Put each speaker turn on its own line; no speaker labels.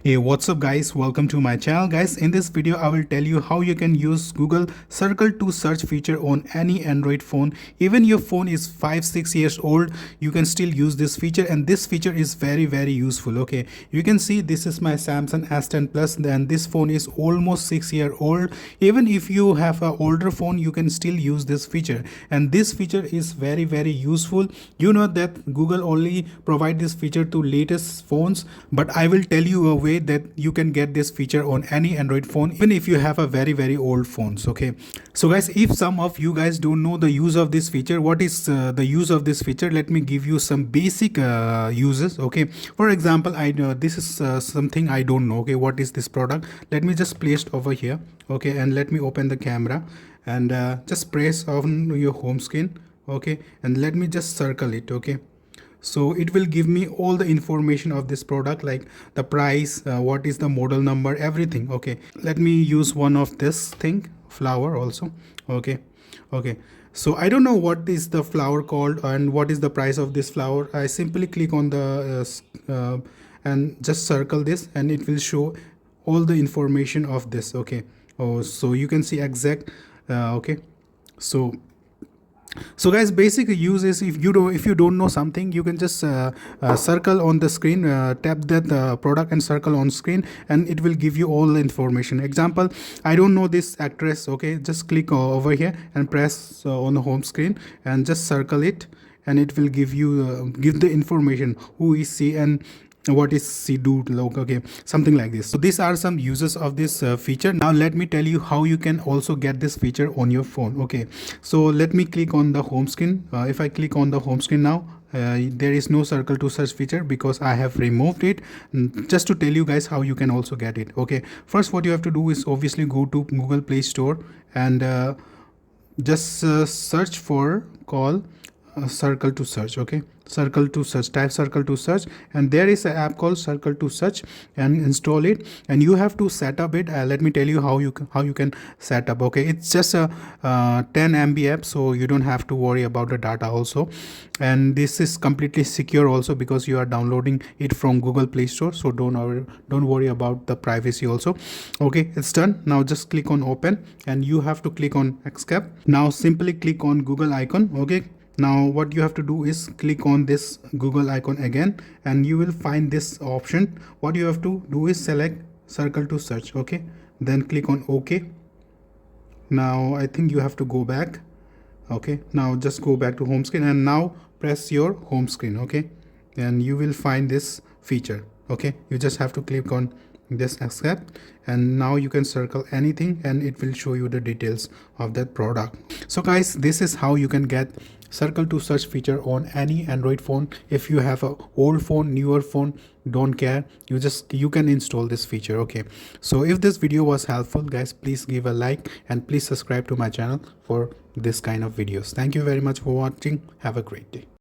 Hey, what's up guys, welcome to my channel. Guys, in this video I will tell you how you can use Google Circle to search feature on any Android phone. Even your phone is 5-6 years old, you can still use this feature, and this feature is very useful. Okay, you can see this is my Samsung S10 Plus, and this phone is almost 6 year old. Even if you have an older phone, you can still use this feature, and this feature is very useful. You know that Google only provide this feature to latest phones, but I will tell you a way that you can get this feature on any Android phone, even if you have a very old phones. Okay, so guys, if some of you guys don't know the use of this feature, what is the use of this feature, let me give you some basic uses. Okay, for example, I know this is something I don't know. Okay, what is this product? Let me just place it over here. Okay, and let me open the camera and just press on your home screen. Okay, and let me just circle it. Okay, so it will give me all the information of this product, like the price, what is the model number, everything. Okay, let me use one of this thing, flower also. Okay, so I don't know what is the flower called and what is the price of this flower. I simply click on the and just circle this, and it will show all the information of this. Okay, oh, so you can see exact okay, so guys, basic use is, if you don't know something, you can just circle on the screen, tap that product and circle on screen, and it will give you all the information. Example, I don't know this actress. Okay, just click over here and press on the home screen and just circle it, and it will give you give the information, who is she and what is she do. Okay, something like this. So these are some uses of this feature. Now let me tell you how you can also get this feature on your phone. Okay, so let me click on the home screen. If I click on the home screen now, there is no circle to search feature because I have removed it. Just to tell you guys how you can also get it. Okay, first what you have to do is obviously go to Google Play Store and just search for call circle to search. Okay, circle to search, type circle to search, and there is an app called circle to search, and install it, and you have to set up it. Let me tell you how you can set up. Okay, it's just a 10 MB app, so you don't have to worry about the data also, and this is completely secure also because you are downloading it from Google Play Store, so don't worry about the privacy also. Okay, it's done. Now just click on open, and you have to click on escape. Now simply click on Google icon. Okay, now what you have to do is click on this Google icon again, and you will find this option. What you have to do is select circle to search. Okay, then click on OK. Now I think you have to go back. Okay, now just go back to home screen, and now press your home screen. Okay, and you will find this feature. Okay, you just have to click on this accept, and now you can circle anything and it will show you the details of that product. So guys, this is how you can get circle to search feature on any Android phone. If you have a old phone, newer phone, don't care, you can install this feature. Okay, so if this video was helpful guys, please give a like and please subscribe to my channel for this kind of videos. Thank you very much for watching. Have a great day.